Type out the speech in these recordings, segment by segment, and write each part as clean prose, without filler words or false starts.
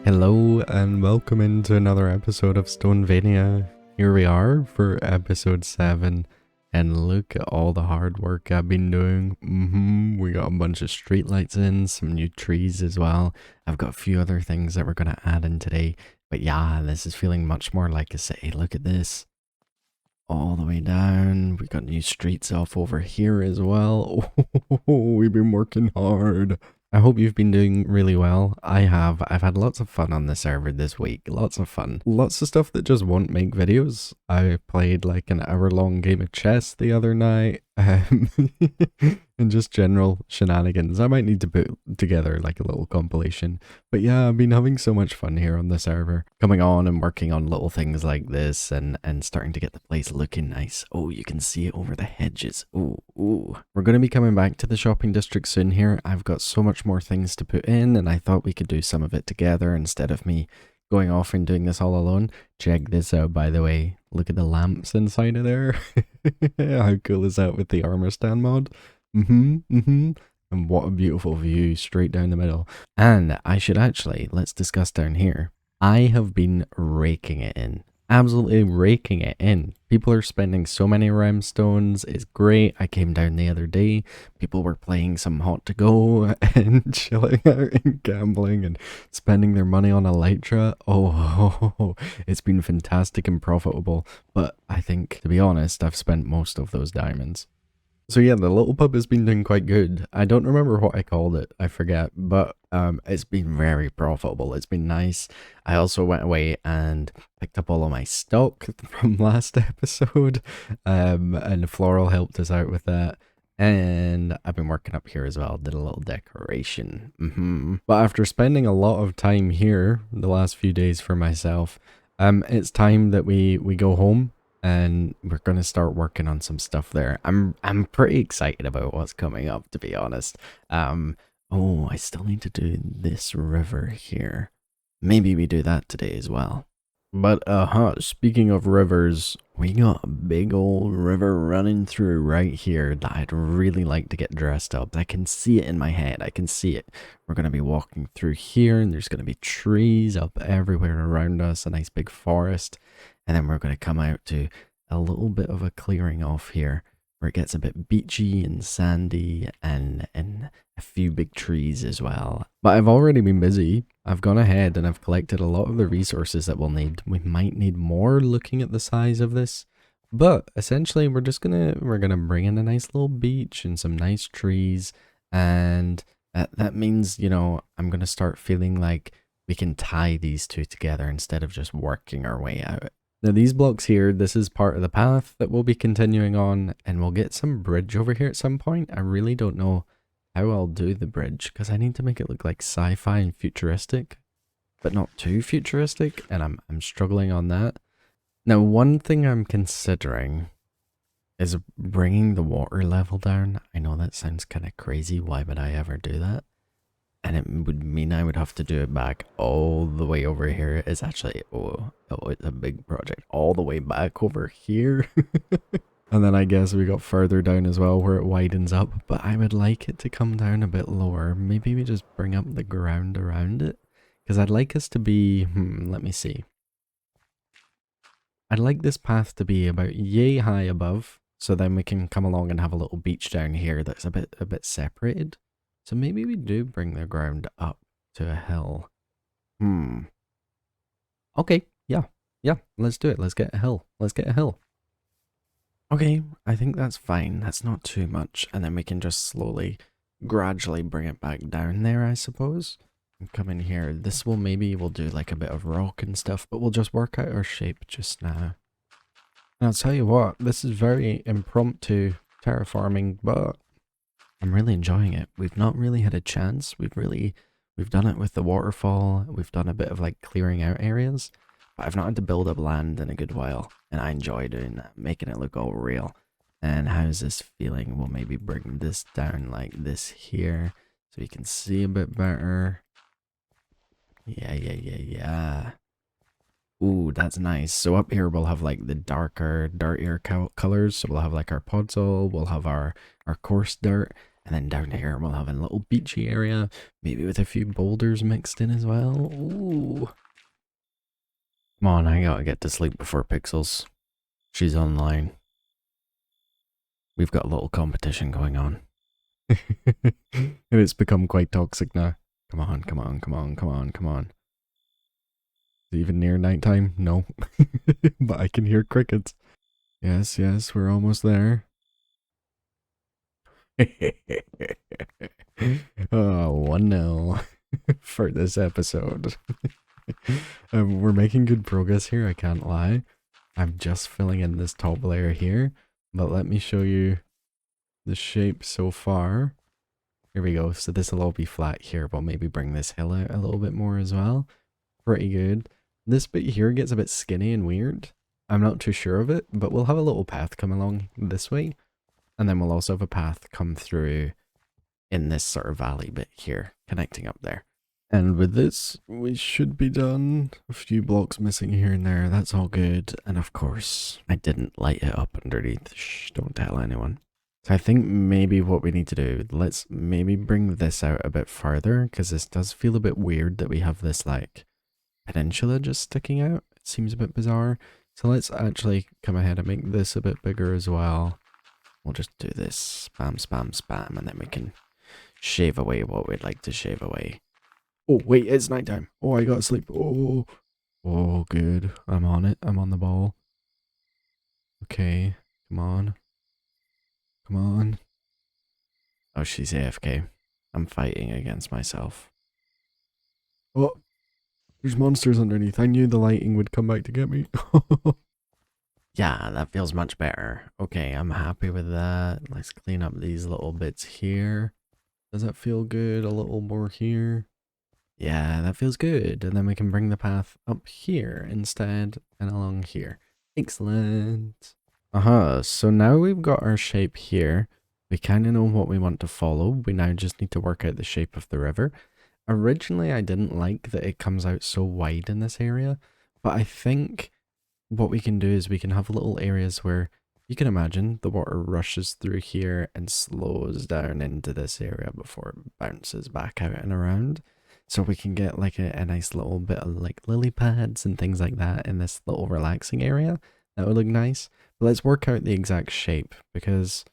Hello and welcome into another episode of StoneVania. Here we are for episode 7 and look at all the hard work I've been doing. We got a bunch of streetlights in, some new trees as well. I've got a few other things that we're going to add in today. But yeah, this is feeling much more like a city. Look at this. All the way down. We got new streets off over here as well. We've been working hard. I hope you've been doing really well. I have. I've had lots of fun on the server this week. Lots of fun. Lots of stuff that just won't make videos. I played like an hour-long game of chess the other night. And just general shenanigans. I might need to put together like a little compilation. But yeah, I've been having so much fun here on the server. Coming on and working on little things like this and starting to get the place looking nice. Oh, you can see it over the hedges. Ooh. We're going to be coming back to the shopping district soon here. I've got so much more things to put in and I thought we could do some of it together instead of me going off and doing this all alone. Check this out, by the way. Look at the lamps inside of there. How cool is that with the armor stand mod? And what a beautiful view straight down the middle. And I should actually, let's discuss down here. I have been raking it in. Absolutely raking it in. People are spending so many stones. It's great. I came down the other day. People were playing some hot to go and chilling out and gambling and spending their money on Elytra. Oh, it's been fantastic and profitable. But I think, to be honest, I've spent most of those diamonds. So yeah, the little pub has been doing quite good. I don't remember what I called it, I forget, but it's been very profitable. It's been nice. I also went away and picked up all of my stock from last episode, and Floral helped us out with that. And I've been working up here as well, did a little decoration. But after spending a lot of time here the last few days for myself, it's time that we go home. And we're going to start working on some stuff there. I'm pretty excited about what's coming up, to be honest. Oh, I still need to do this river here. Maybe we do that today as well. But, speaking of rivers, we got a big old river running through right here that I'd really like to get dressed up. I can see it in my head. I can see it. We're going to be walking through here, and there's going to be trees up everywhere around us, a nice big forest. And then we're going to come out to a little bit of a clearing off here where it gets a bit beachy and sandy and a few big trees as well. But I've already been busy. I've gone ahead and I've collected a lot of the resources that we'll need. We might need more looking at the size of this. But essentially we're gonna bring in a nice little beach and some nice trees. And that means, you know, I'm going to start feeling like we can tie these two together instead of just working our way out. Now these blocks here, this is part of the path that we'll be continuing on, and we'll get some bridge over here at some point. I really don't know how I'll do the bridge because I need to make it look like sci-fi and futuristic, but not too futuristic, and I'm struggling on that. Now one thing I'm considering is bringing the water level down. I know that sounds kind of crazy. Why would I ever do that? And it would mean I would have to do it back all the way over here. It's actually, it's a big project. All the way back over here. And then I guess we got further down as well where it widens up. But I would like it to come down a bit lower. Maybe we just bring up the ground around it. Because I'd like us to be, let me see. I'd like this path to be about yay high above. So then we can come along and have a little beach down here that's a bit separated. So maybe we do bring the ground up to a hill. Okay, yeah, let's do it. Let's get a hill. Okay, I think that's fine. That's not too much. And then we can just slowly, gradually bring it back down there, I suppose. And come in here. This will we'll do like a bit of rock and stuff, but we'll just work out our shape just now. And I'll tell you what, this is very impromptu terraforming, but I'm really enjoying it. We've not really had a chance. We've done it with the waterfall. We've done a bit of like clearing out areas, but I've not had to build up land in a good while. And I enjoy doing that, making it look all real. And how's this feeling? We'll maybe bring this down like this here so you can see a bit better. Yeah. Ooh, that's nice. So up here we'll have like the darker, dirtier colors. So we'll have like our podzol, we'll have our coarse dirt, And then down here we'll have a little beachy area, maybe with a few boulders mixed in as well. Ooh. Come on, I gotta get to sleep before Pixels. She's online. We've got a little competition going on. It's become quite toxic now. Come on, come on, come on, come on, come on. Is it even near nighttime? No. But I can hear crickets. Yes, yes, we're almost there. Oh, 1-0 for this episode. We're making good progress here, I can't lie. I'm just filling in this top layer here, but let me show you the shape so far. Here we go. So this will all be flat here, but maybe bring this hill out a little bit more as well. Pretty good. This bit here gets a bit skinny and weird. I'm not too sure of it, but we'll have a little path come along this way. And then we'll also have a path come through in this sort of valley bit here, connecting up there. And with this, we should be done. A few blocks missing here and there, that's all good. And of course, I didn't light it up underneath. Shh, don't tell anyone. So I think maybe what we need to do, let's maybe bring this out a bit farther, because this does feel a bit weird that we have this like peninsula just sticking out. It seems a bit bizarre. So let's actually come ahead and make this a bit bigger as well. We'll just do this, spam, spam, spam, and then we can shave away what we'd like to shave away. Oh, wait, it's nighttime. Oh, I gotta sleep. Oh, oh, good. I'm on it. I'm on the ball. Okay, come on. Come on. Oh, she's AFK. I'm fighting against myself. Oh, there's monsters underneath. I knew the lighting would come back to get me. Yeah, that feels much better. Okay, I'm happy with that. Let's clean up these little bits here. Does that feel good? A little more here. Yeah, that feels good. And then we can bring the path up here instead and along here. Excellent. So now we've got our shape here. We kind of know what we want to follow. We now just need to work out the shape of the river. Originally, I didn't like that it comes out so wide in this area, but I think what we can do is we can have little areas where you can imagine the water rushes through here and slows down into this area before it bounces back out and around. So we can get like a nice little bit of like lily pads and things like that in this little relaxing area. That would look nice. But let's work out the exact shape, because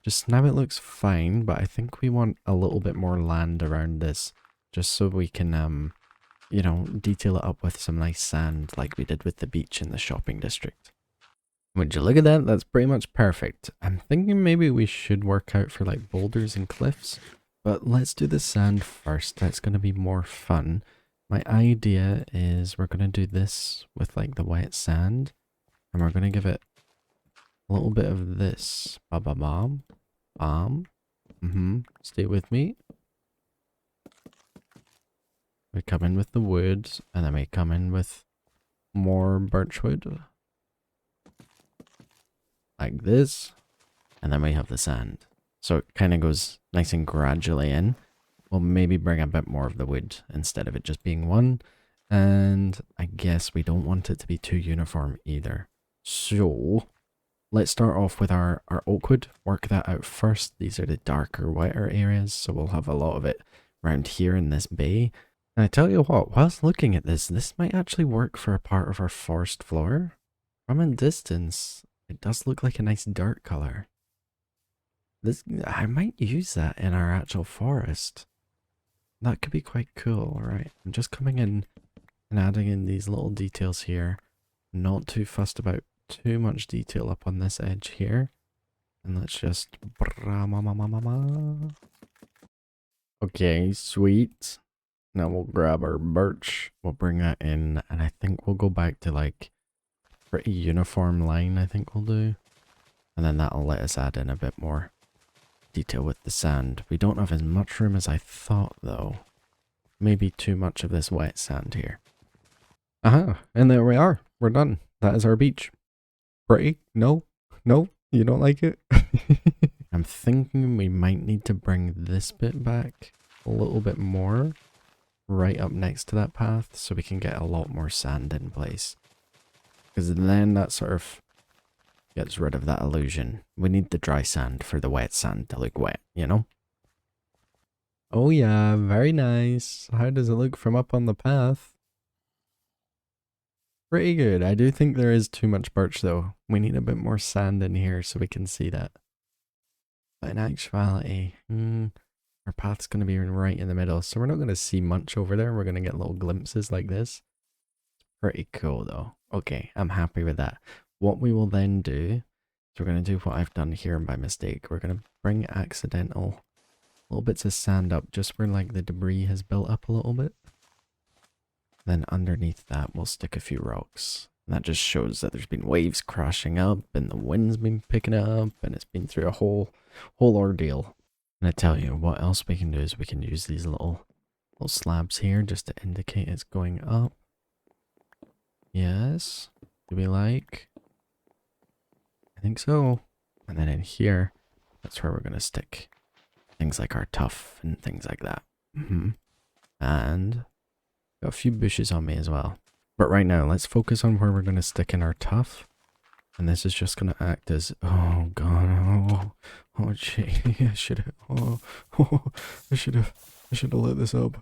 just now it looks fine, but I think we want a little bit more land around this just so we can, you know, detail it up with some nice sand like we did with the beach in the shopping district. Would you look at that? That's pretty much perfect. I'm thinking maybe we should work out for like boulders and cliffs, but let's do the sand first. That's going to be more fun. My idea is we're going to do this with like the wet sand, and we're going to give it a little bit of this. Ba-ba-bam. Bam. Stay with me. We come in with the wood, and then we come in with more birchwood. Like this. And then we have the sand. So it kind of goes nice and gradually in. We'll maybe bring a bit more of the wood instead of it just being one. And I guess we don't want it to be too uniform either. So let's start off with our oak wood. Work that out first. These are the darker, wetter areas. So we'll have a lot of it around here in this bay. And I tell you what, whilst looking at this might actually work for a part of our forest floor. From a distance, it does look like a nice dirt color. I might use that in our actual forest. That could be quite cool, right? I'm just coming in and adding in these little details here. Not too fussed about too much detail up on this edge here. And let's just... Okay, sweet. Now we'll grab our birch. We'll bring that in, and I think we'll go back to like pretty uniform line, I think we'll do. And then that'll let us add in a bit more detail with the sand. We don't have as much room as I thought though. Maybe too much of this wet sand here. And there we are. We're done. That is our beach. Pretty? No? No? You don't like it? I'm thinking we might need to bring this bit back a little bit more right up next to that path so we can get a lot more sand in place. Because then that sort of gets rid of that illusion. We need the dry sand for the wet sand to look wet, you know? Oh yeah, very nice. How does it look from up on the path? Pretty good. I do think there is too much birch though. We need a bit more sand in here so we can see that. But in actuality, our path's going to be right in the middle, so we're not going to see much over there. We're going to get little glimpses like this. Pretty cool though. Okay, I'm happy with that. What we will then do is we're going to do what I've done here by mistake. We're going to bring accidental little bits of sand up just where like the debris has built up a little bit. Then underneath that we'll stick a few rocks. And that just shows that there's been waves crashing up and the wind's been picking up and it's been through a whole ordeal. And I tell you what else we can do is we can use these little slabs here just to indicate it's going up. Yes. Do we like? I think so. And then in here, that's where we're going to stick things like our tuff and things like that. And got a few bushes on me as well. But right now, let's focus on where we're going to stick in our tuff. And this is just going to act as, oh god, oh gee, I should have, I should have lit this up.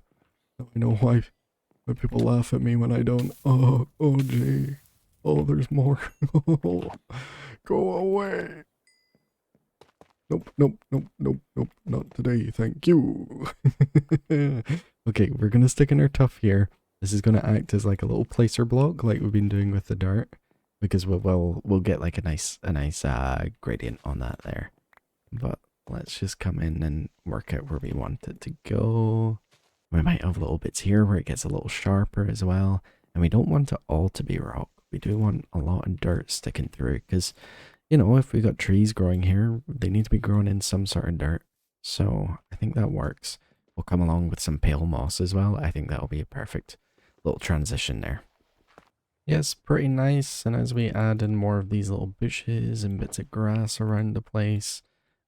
Now I know why people laugh at me when I don't. Oh gee, oh there's more. Go away. Nope, not today, thank you. Okay, we're gonna stick in our tuff here. This is gonna act as like a little placer block, like we've been doing with the dirt, because we'll get like a nice gradient on that there. But let's just come in and work out where we want it to go. We might have little bits here where it gets a little sharper as well, and we don't want it all to be rock. We do want a lot of dirt sticking through, because you know, if we got trees growing here, they need to be growing in some sort of dirt. So I think that works. We'll come along with some pale moss as well. I think that'll be a perfect little transition there. Yes, pretty nice. And as we add in more of these little bushes and bits of grass around the place,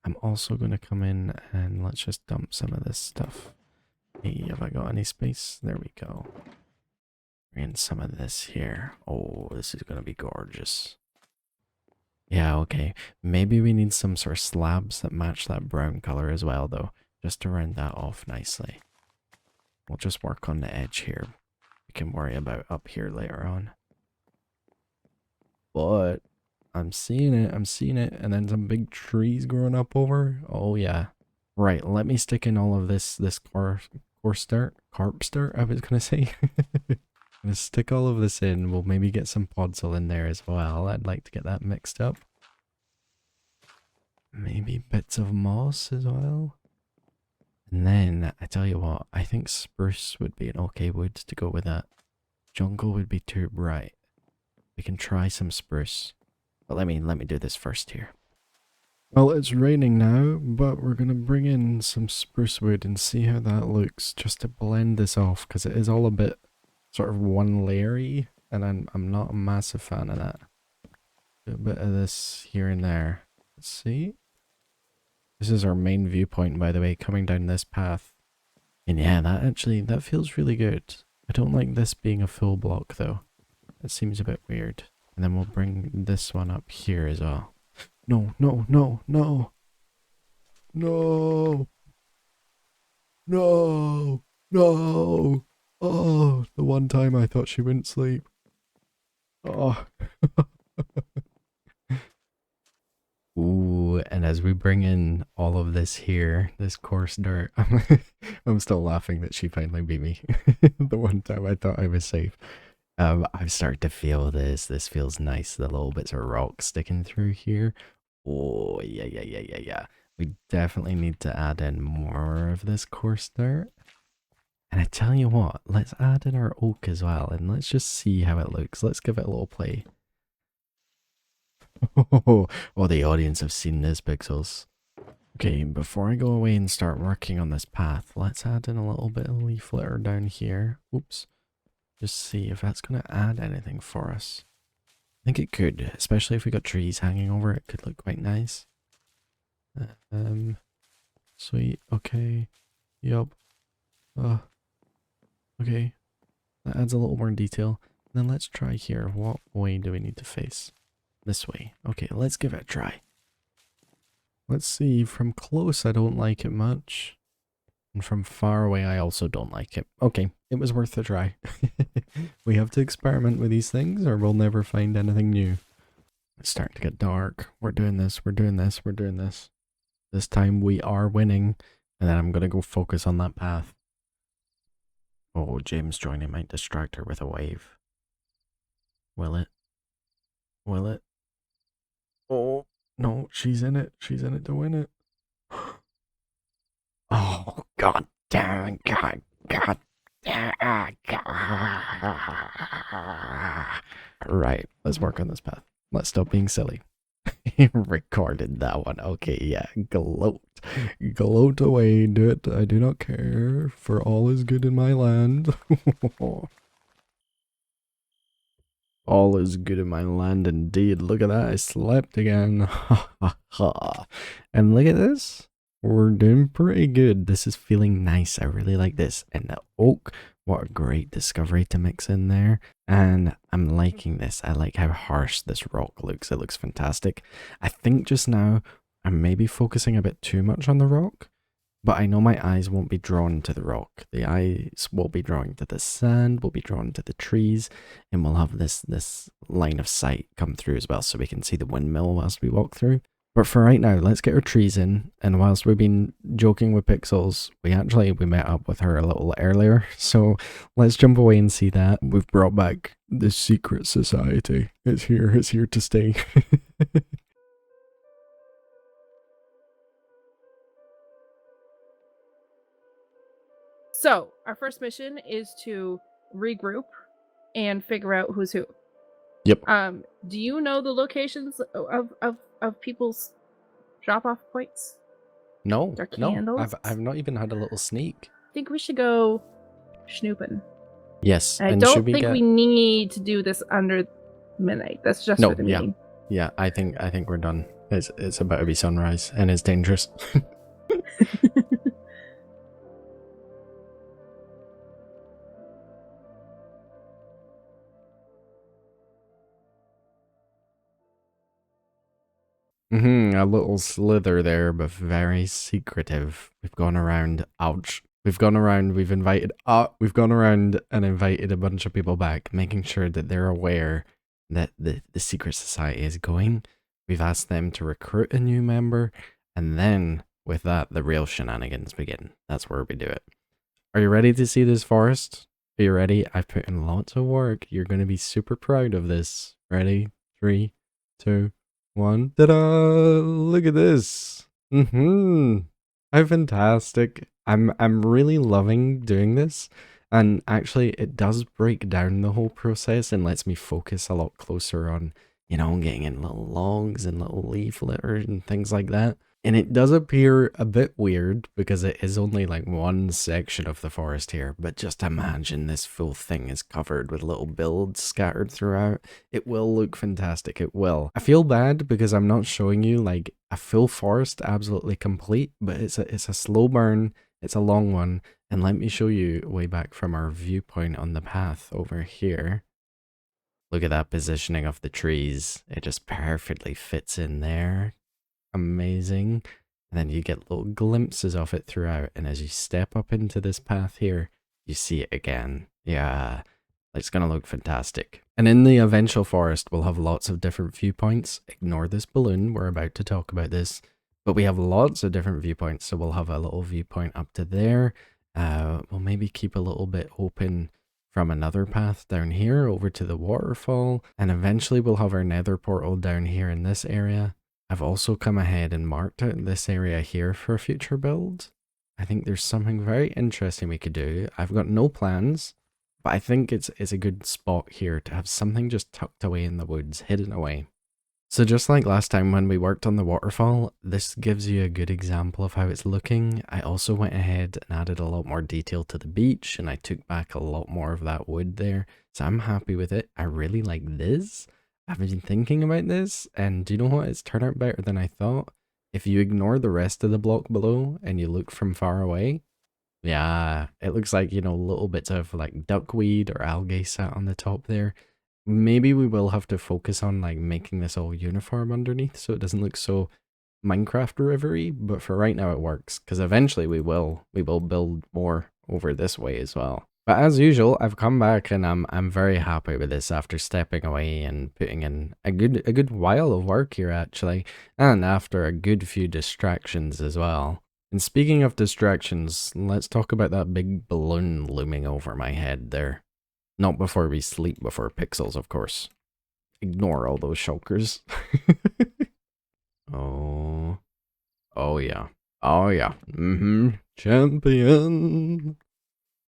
I'm also going to come in and let's just dump some of this stuff. Hey, have I got any space? There we go. Bring in some of this here. Oh, this is going to be gorgeous. Yeah, okay. Maybe we need some sort of slabs that match that brown color as well, though, just to round that off nicely. We'll just work on the edge here. We can worry about up here later on. But I'm seeing it, and then some big trees growing up over. Oh yeah. Right, let me stick in all of this carp dirt, I was gonna say. I'm gonna stick all of this in. We'll maybe get some podzol in there as well. I'd like to get that mixed up. Maybe bits of moss as well. And then, I tell you what, I think spruce would be an okay wood to go with that. Jungle would be too bright. We can try some spruce. But let me do this first here. Well, it's raining now, but we're going to bring in some spruce wood and see how that looks, just to blend this off, because it is all a bit sort of one layery, and I'm not a massive fan of that. Do a bit of this here and there. Let's see. This is our main viewpoint, by the way, coming down this path. And yeah, that feels really good. I don't like this being a full block though. It seems a bit weird. And then we'll bring this one up here as well. No. No. Oh, the one time I thought she wouldn't sleep. Oh. Ooh, and as we bring in all of this here, this coarse dirt, I'm still laughing that she finally beat me. The one time I thought I was safe. I've started to feel this. This feels nice. The little bits of rock sticking through here. Oh, yeah. We definitely need to add in more of this coarse dirt. And I tell you what, let's add in our oak as well, and let's just see how it looks. Let's give it a little play. Oh, the audience have seen this, Pixels. Okay, before I go away and start working on this path, let's add in a little bit of leaf litter down here. Oops. Just see if that's going to add anything for us. I think it could, especially if we got trees hanging over it. Could look quite nice. Sweet. Okay. Yup. Okay. That adds a little more detail. And then let's try here. What way do we need to face? This way. Okay, let's give it a try. Let's see. From close, I don't like it much. And from far away, I also don't like it. Okay, it was worth a try. We have to experiment with these things or we'll never find anything new. It's starting to get dark. We're doing this, we're doing this, we're doing this. This time we are winning. And then I'm going to go focus on that path. Oh, James joining might distract her with a wave. Will it? Will it? Oh, no, she's in it. She's in it to win it. Oh, god damn, god damn, Right, let's work on this path. Let's stop being silly. Recorded that one. Okay, yeah, gloat. Gloat away, do it. I do not care, for all is good in my land. All is good in my land indeed. Look at that, I slept again. And look at this. We're doing pretty good. This is feeling nice. I really like this. And the oak, what a great discovery to mix in there. And I'm liking this. I like how harsh this rock looks. It looks fantastic. I think just now I'm maybe focusing a bit too much on the rock. But I know my eyes won't be drawn to the rock. The eyes will be drawn to the sand, will be drawn to the trees, and we'll have this line of sight come through as well so we can see the windmill whilst we walk through. But for right now, let's get our trees in, and whilst we've been joking with Pixels, we met up with her a little earlier, so let's jump away and see that. We've brought back the secret society. It's here to stay. So, our first mission is to regroup and figure out who's who. Yep. Do you know the locations of people's drop-off points? No, Their candles? I've not even had a little sneak. I think we should go snooping. Yes, and I don't think we need to do this under midnight. That's just for the meeting. Yeah, I think we're done. It's about to be sunrise, and it's dangerous. A little slither there, but very secretive. We've gone around, ouch. We've gone around and invited a bunch of people back, making sure that they're aware that the secret society is going. We've asked them to recruit a new member, and then with that, the real shenanigans begin. That's where we do it. Are you ready to see this forest? Are you ready? I've put in lots of work. You're going to be super proud of this. Ready? 3, 2, 1. Ta-da! Look at this. How fantastic. I'm really loving doing this. And actually it does break down the whole process and lets me focus a lot closer on, you know, getting in little logs and little leaf litter and things like that. And it does appear a bit weird because it is only like one section of the forest here, but just imagine this full thing is covered with little builds scattered throughout. It will look fantastic, it will. I feel bad because I'm not showing you like a full forest absolutely complete, but it's a slow burn, it's a long one, and let me show you way back from our viewpoint on the path over here. Look at that positioning of the trees, it just perfectly fits in there. Amazing. And then you get little glimpses of it throughout, and as you step up into this path here, you see it again. Yeah, it's gonna look fantastic. And in the eventual forest, we'll have lots of different viewpoints. Ignore this balloon, we're about to talk about this, but we have lots of different viewpoints. So we'll have a little viewpoint up to there. We'll maybe keep a little bit open from another path down here over to the waterfall, and eventually we'll have our nether portal down here in this area. I've also come ahead and marked out this area here for a future build. I think there's something very interesting we could do. I've got no plans, but I think it's a good spot here to have something just tucked away in the woods, hidden away. So just like last time when we worked on the waterfall, this gives you a good example of how it's looking. I also went ahead and added a lot more detail to the beach, and I took back a lot more of that wood there. So I'm happy with it. I really like this. I've been thinking about this, and do you know what? It's turned out better than I thought. If you ignore the rest of the block below and you look from far away, yeah, it looks like, you know, little bits of like duckweed or algae sat on the top there. Maybe we will have to focus on like making this all uniform underneath so it doesn't look so Minecraft rivery, but for right now it works, because eventually we will build more over this way as well. But as usual, I've come back and I'm very happy with this after stepping away and putting in a good while of work here actually, and after a good few distractions as well. And speaking of distractions, let's talk about that big balloon looming over my head there. Not before we sleep before Pixels, of course. Ignore all those shulkers. Oh. Oh yeah. Oh yeah. Champion.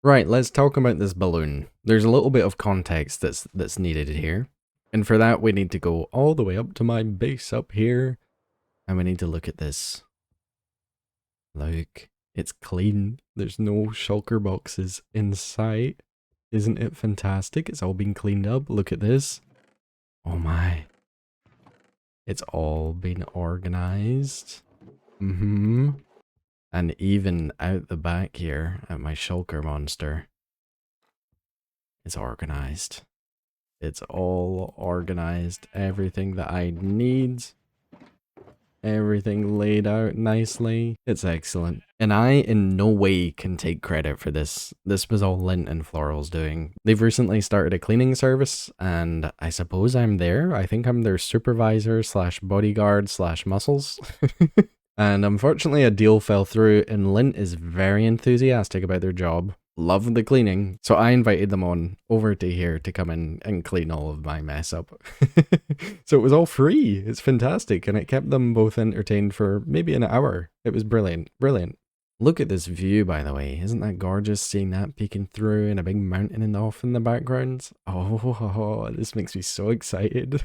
Right, let's talk about this balloon. There's a little bit of context that's needed here. And for that we need to go all the way up to my base up here. And we need to look at this. Look, it's clean. There's no shulker boxes in sight. Isn't it fantastic? It's all been cleaned up. Look at this. Oh my. It's all been organized. And even out the back here at my shulker monster, it's organized. It's all organized. Everything that I need. Everything laid out nicely. It's excellent. And I in no way can take credit for this. This was all Lynt and Floral's doing. They've recently started a cleaning service, and I suppose I'm there. I think I'm their supervisor slash bodyguard slash muscles. And unfortunately a deal fell through, and Lynt is very enthusiastic about their job. Love the cleaning. So I invited them on over to here to come in and clean all of my mess up. So it was all free. It's fantastic. And it kept them both entertained for maybe an hour. It was brilliant. Brilliant. Look at this view, by the way. Isn't that gorgeous, seeing that peeking through and a big mountain and off in the background? Oh, this makes me so excited.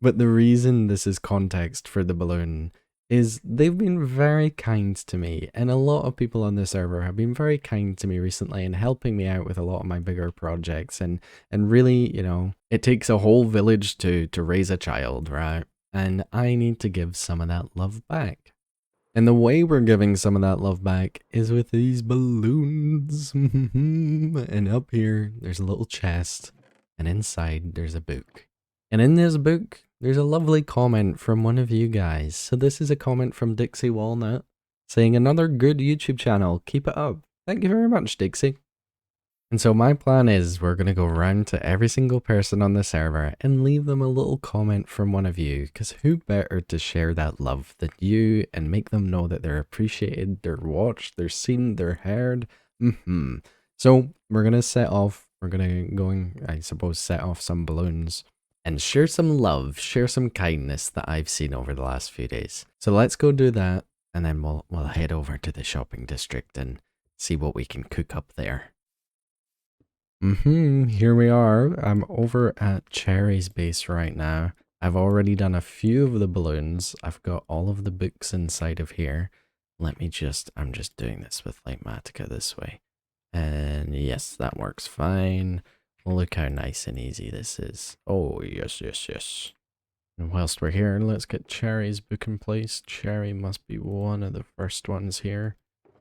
But the reason this is context for the balloon is they've been very kind to me, and a lot of people on the server have been very kind to me recently and helping me out with a lot of my bigger projects, and really, you know, it takes a whole village to raise a child, right? And I need to give some of that love back. And the way we're giving some of that love back is with these balloons. And up here, there's a little chest, and inside there's a book. And in this book, there's a lovely comment from one of you guys. So this is a comment from Dixie Walnut saying, "Another good YouTube channel. Keep it up." Thank you very much, Dixie. And so my plan is we're going to go around to every single person on the server and leave them a little comment from one of you, because who better to share that love than you and make them know that they're appreciated, they're watched, they're seen, they're heard. So we're going to set off, we're going to go, I suppose, set off some balloons and share some love, share some kindness that I've seen over the last few days. So let's go do that, and then we'll head over to the shopping district and see what we can cook up there. Here we are. I'm over at Cherry's base right now. I've already done a few of the balloons. I've got all of the books inside of here. I'm just doing this with Lightmatica this way. And yes, that works fine. Look how nice and easy this is. Oh, yes. And whilst we're here, let's get Cherry's book in place. Cherry must be one of the first ones here.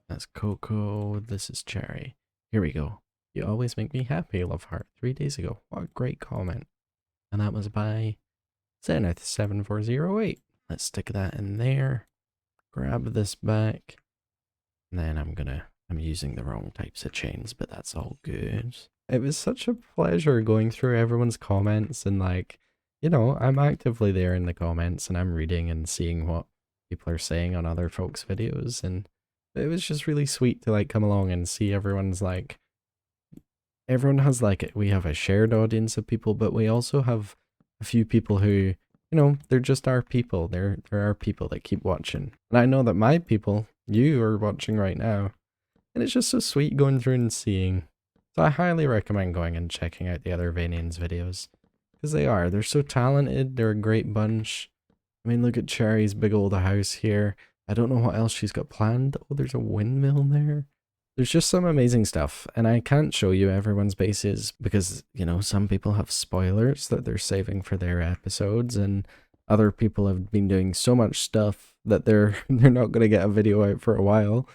That's Coco. This is Cherry. Here we go. "You always make me happy, love heart." 3 days ago. What a great comment. And that was by Zenith7408. Let's stick that in there. Grab this back. And then I'm using the wrong types of chains, but that's all good. It was such a pleasure going through everyone's comments, and like, you know, I'm actively there in the comments and I'm reading and seeing what people are saying on other folks' videos, and it was just really sweet to like come along and see everyone's like, everyone has like, we have a shared audience of people, but we also have a few people who, you know, they're just our people. They're our people that keep watching. And I know that my people, you are watching right now, and it's just so sweet going through and seeing. So I highly recommend going and checking out the other Vanians videos, because they're so talented. They're a great bunch. I mean, look at Cherry's big old house here. I don't know what else she's got planned. Oh, there's a windmill there. There's just some amazing stuff, and I can't show you everyone's bases because, you know, some people have spoilers that they're saving for their episodes, and other people have been doing so much stuff that they're not going to get a video out for a while.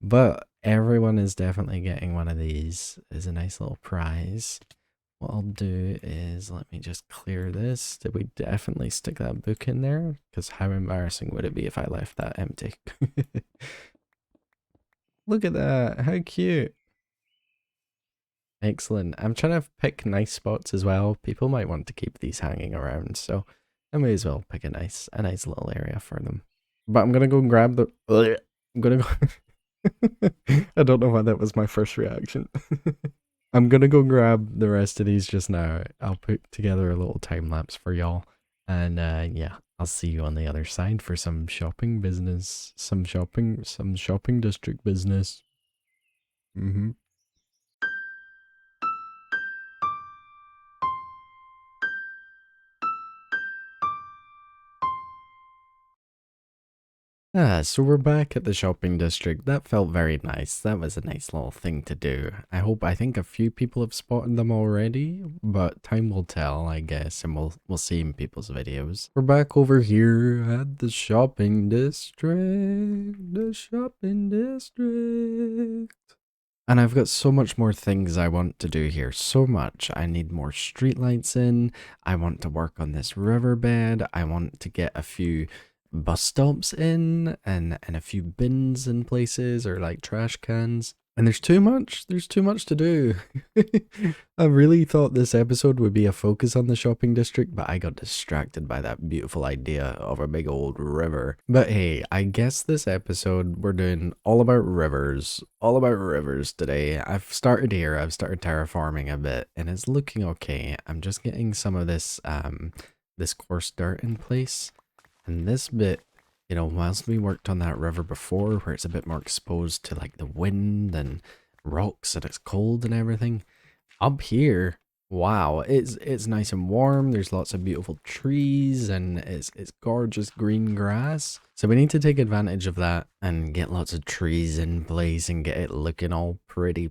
But everyone is definitely getting one of these as a nice little prize. what I'll do is let me just clear this. Did we definitely stick that book in there? Because how embarrassing would it be if I left that empty? Look at that, how cute. Excellent. I'm trying to pick nice spots as well. People might want to keep these hanging around, so I may as well pick a nice little area for them. But I'm gonna go and grab the. I'm gonna go. I don't know why that was my first reaction. I'm gonna go grab the rest of these just now. I'll put together a little time lapse for y'all, and yeah, I'll see you on the other side for some shopping business, some shopping district business. So we're back at the shopping district. That felt very nice. That was a nice little thing to do. I think a few people have spotted them already, but time will tell, I guess, and we'll see in people's videos. We're back over here at the shopping district. The shopping district. And I've got so much more things I want to do here. So much. I need more streetlights in. I want to work on this riverbed. I want to get a few bus stops in and a few bins in places, or like trash cans. And there's too much to do. I really thought this episode would be a focus on the shopping district, but I got distracted by that beautiful idea of a big old river. But hey, I guess this episode we're doing all about rivers today. I've started terraforming a bit and it's looking okay. I'm just getting some of this this coarse dirt in place. And this bit, you know, whilst we worked on that river before where it's a bit more exposed to like the wind and rocks and it's cold and everything, up here, wow, it's nice and warm. There's lots of beautiful trees and it's gorgeous green grass. So we need to take advantage of that and get lots of trees in place and get it looking all pretty.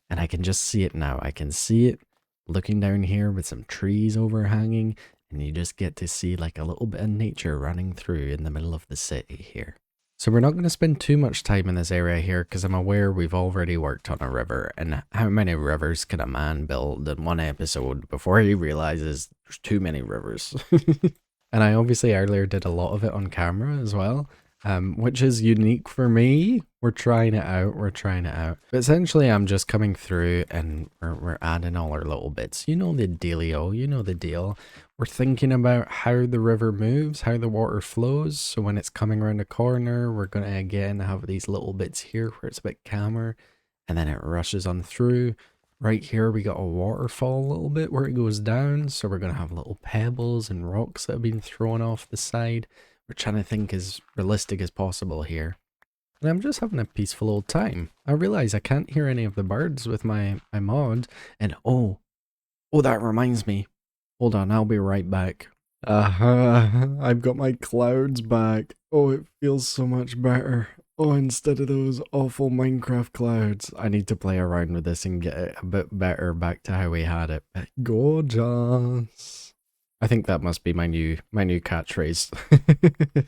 And I can just see it now. I can see it looking down here with some trees overhanging. And you just get to see like a little bit of nature running through in the middle of the city here. So we're not going to spend too much time in this area here because I'm aware we've already worked on a river. And how many rivers can a man build in one episode before he realizes there's too many rivers? And I obviously earlier did a lot of it on camera as well, which is unique for me. We're trying it out. But essentially I'm just coming through and we're adding all our little bits. You know the dealio, you know the deal. We're thinking about how the river moves, how the water flows. So when it's coming around a corner, we're going to again have these little bits here where it's a bit calmer and then it rushes on through. Right here, we got a waterfall a little bit where it goes down. So we're going to have little pebbles and rocks that have been thrown off the side. We're trying to think as realistic as possible here. And I'm just having a peaceful old time. I realize I can't hear any of the birds with my mod. And oh, that reminds me. Hold on, I'll be right back. I've got my clouds back. Oh, it feels so much better. Oh, instead of those awful Minecraft clouds. I need to play around with this and get it a bit better back to how we had it. Gorgeous. I think that must be my new catchphrase.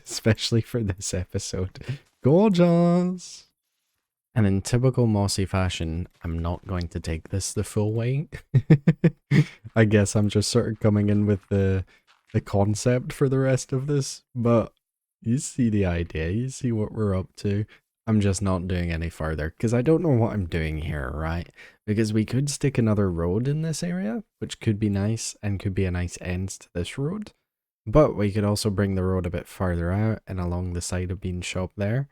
Especially for this episode. Gorgeous. And in typical Mossy fashion, I'm not going to take this the full way. I guess I'm just sort of coming in with the concept for the rest of this, but you see the idea, you see what we're up to. I'm just not doing any further because I don't know what I'm doing here, right? Because we could stick another road in this area, which could be nice and could be a nice end to this road. But we could also bring the road a bit farther out and along the side of Bean Shop there.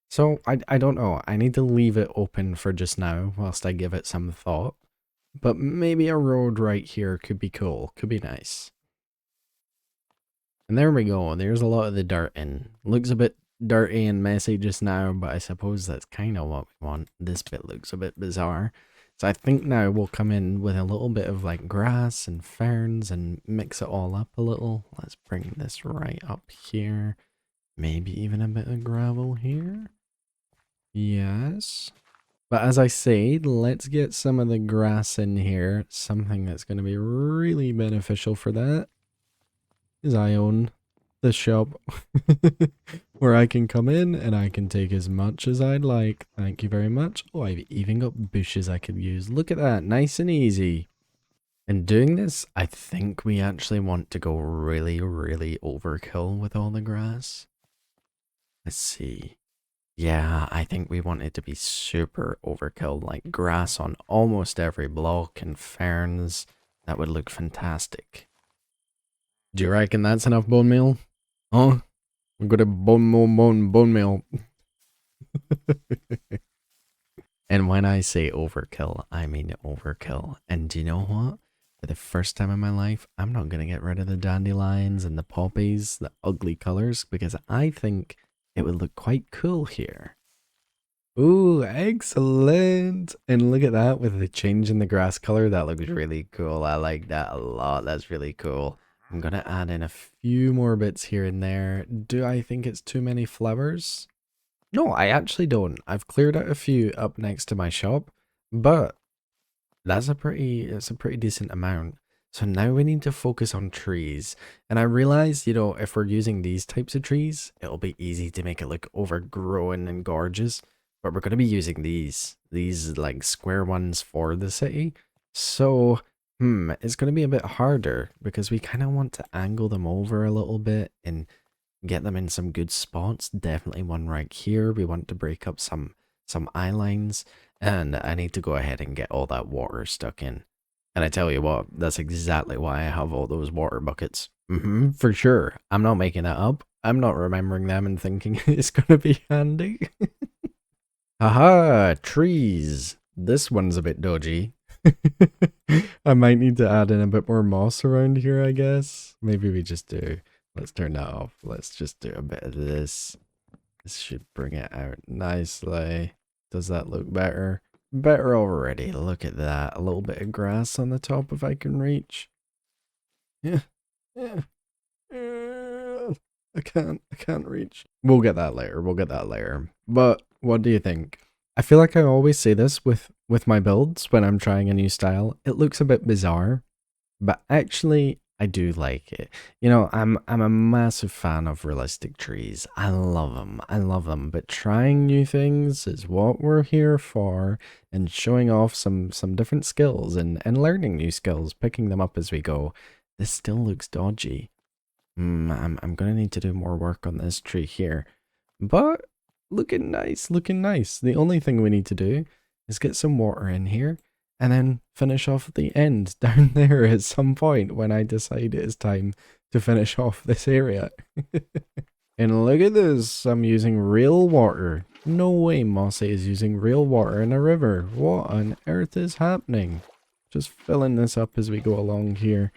So I don't know, I need to leave it open for just now whilst I give it some thought. But maybe a road right here could be cool, could be nice. And there we go, there's a lot of the dirt in. Looks a bit dirty and messy just now, but I suppose that's kind of what we want. This bit looks a bit bizarre. So I think now we'll come in with a little bit of like grass and ferns and mix it all up a little. Let's bring this right up here. Maybe even a bit of gravel here. Yes. But as I say, let's get some of the grass in here. Something that's going to be really beneficial for that is I own the shop where I can come in and I can take as much as I'd like. Thank you very much. Oh, I've even got bushes I could use. Look at that. Nice and easy. In doing this, I think we actually want to go really, really overkill with all the grass. Let's see. Yeah, I think we want it to be super overkill, like grass on almost every block and ferns. That would look fantastic. Do you reckon that's enough bone meal? Huh? We've got a bone meal. And when I say overkill, I mean overkill. And do you know what? For the first time in my life, I'm not going to get rid of the dandelions and the poppies, the ugly colors, because I think it would look quite cool here. Ooh, excellent. And look at that with the change in the grass color. That looks really cool. I like that a lot. That's really cool. I'm going to add in a few more bits here and there. Do I think it's too many flowers? No, I actually don't. I've cleared out a few up next to my shop, but it's a pretty decent amount. So now we need to focus on trees. And I realize, you know, if we're using these types of trees, it'll be easy to make it look overgrown and gorgeous. But we're going to be using these like square ones for the city. So, it's going to be a bit harder because we kind of want to angle them over a little bit and get them in some good spots. Definitely one right here. We want to break up some eye lines, and I need to go ahead and get all that water stuck in. And I tell you what, that's exactly why I have all those water buckets. For sure. I'm not making that up. I'm not remembering them and thinking it's gonna be handy. Haha, trees. This one's a bit dodgy. I might need to add in a bit more moss around here, I guess. Maybe we just do. Let's turn that off. Let's just do a bit of this. This should bring it out nicely. Does that look better? Better already. Look at that. A little bit of grass on the top if I can reach. Yeah. Yeah. I can't reach. We'll get that later. We'll get that later. But what do you think? I feel like I always say this with my builds when I'm trying a new style. It looks a bit bizarre, but actually I do like it. You know, I'm a massive fan of realistic trees. I love them. I love them. But trying new things is what we're here for, and showing off some different skills and learning new skills, picking them up as we go. This still looks dodgy. I'm gonna need to do more work on this tree here. But looking nice, looking nice. The only thing we need to do is get some water in here and then finish off the end down there at some point when I decide it is time to finish off this area. And look at this, I'm using real water. No way Mossy is using real water in a river. What on earth is happening? Just filling this up as we go along here.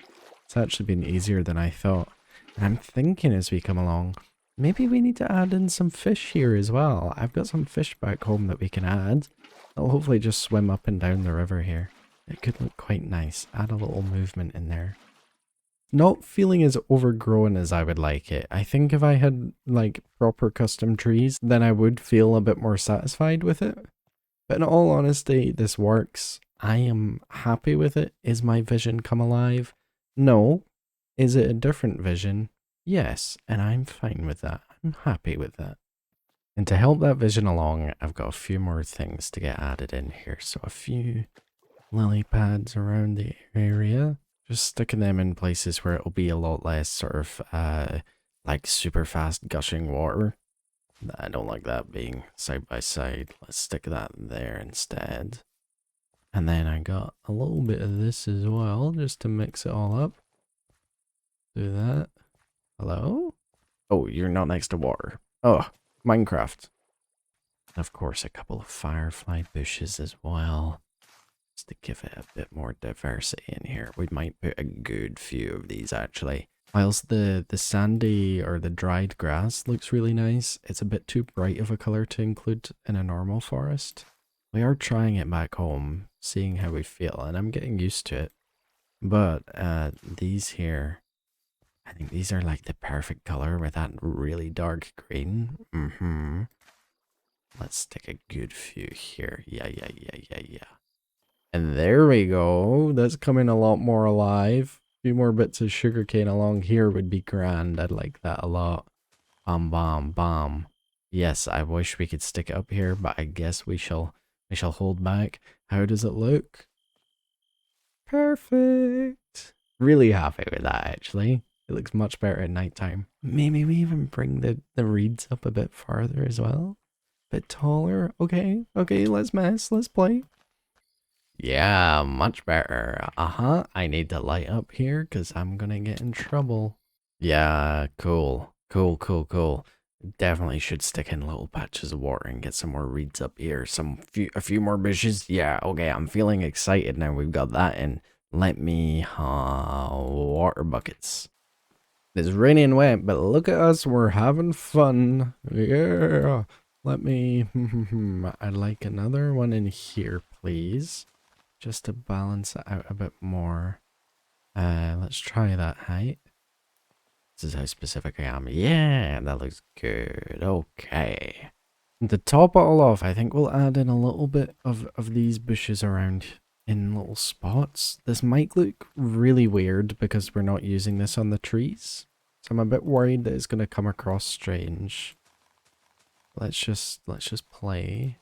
It's actually been easier than I thought. And I'm thinking as we come along, maybe we need to add in some fish here as well. I've got some fish back home that we can add. They'll hopefully just swim up and down the river here. It could look quite nice. Add a little movement in there. Not feeling as overgrown as I would like it. I think if I had like proper custom trees, then I would feel a bit more satisfied with it. But in all honesty, this works. I am happy with it. Is my vision come alive? No. Is it a different vision? Yes, and I'm fine with that. I'm happy with that. And to help that vision along, I've got a few more things to get added in here. So a few lily pads around the area. Just sticking them in places where it'll be a lot less sort of like super fast gushing water. I don't like that being side by side. Let's stick that there instead. And then I got a little bit of this as well, just to mix it all up. Do that. Hello? Oh, you're not next to water. Oh, Minecraft. Of course, a couple of firefly bushes as well. Just to give it a bit more diversity in here. We might put a good few of these actually. Whilst the sandy or the dried grass looks really nice, it's a bit too bright of a colour to include in a normal forest. We are trying it back home, seeing how we feel, and I'm getting used to it. But these here, I think these are like the perfect colour with that really dark green. Let's stick a good few here. Yeah. And there we go. That's coming a lot more alive. A few more bits of sugarcane along here would be grand. I'd like that a lot. Bomb. Yes, I wish we could stick it up here, but I guess we shall hold back. How does it look? Perfect. Really happy with that, actually. It looks much better at nighttime. Maybe we even bring the reeds up a bit farther as well. Bit taller. Okay, let's mess. Let's play. Yeah, much better. I need to light up here because I'm gonna get in trouble. Yeah, cool. Definitely should stick in little patches of water and get some more reeds up here. A few more bushes. Yeah, okay, I'm feeling excited now. We've got that in. Let me water buckets. It's raining and wet, but look at us, we're having fun. Yeah. Let me I'd like another one in here, please. Just to balance it out a bit more. Let's try that height. This is how specific I am. Yeah, that looks good. Okay. To top it all off, I think we'll add in a little bit of these bushes around in little spots. This might look really weird because we're not using this on the trees. So I'm a bit worried that it's going to come across strange. Let's just play.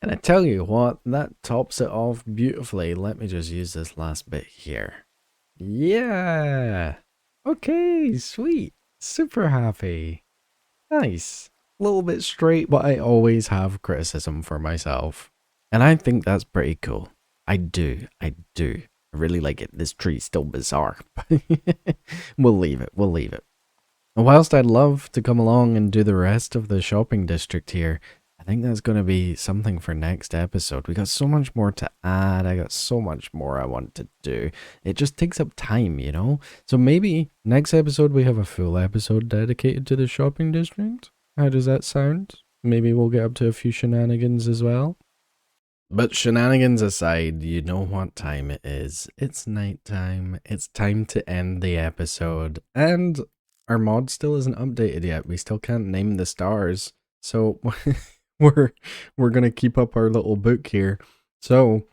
And I tell you what, that tops it off beautifully. Let me just use this last bit here. Yeah. Okay, sweet. Super happy. Nice. A little bit straight, but I always have criticism for myself. And I think that's pretty cool. I do. I really like it. This tree's still bizarre. We'll leave it. And whilst I'd love to come along and do the rest of the shopping district here, I think that's going to be something for next episode. We got so much more to add. I got so much more I want to do. It just takes up time, you know? So maybe next episode we have a full episode dedicated to the shopping district. How does that sound? Maybe we'll get up to a few shenanigans as well. But shenanigans aside, you know what time it is. It's nighttime. It's time to end the episode. And our mod still isn't updated yet. We still can't name the stars. So we're going to keep up our little book here. So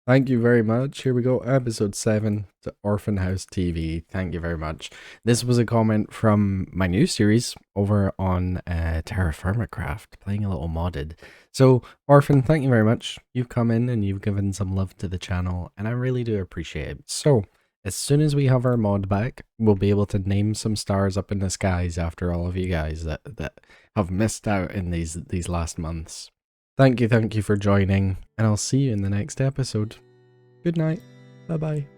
thank you very much. Here we go. Episode 7 to Orphan House TV. Thank you very much. This was a comment from my new series over on Terra Firmacraft, playing a little modded. So, Orphan, thank you very much. You've come in and you've given some love to the channel, and I really do appreciate it. So, as soon as we have our mod back, we'll be able to name some stars up in the skies after all of you guys that have missed out in these last months. Thank you for joining, and I'll see you in the next episode. Good night. Bye-bye.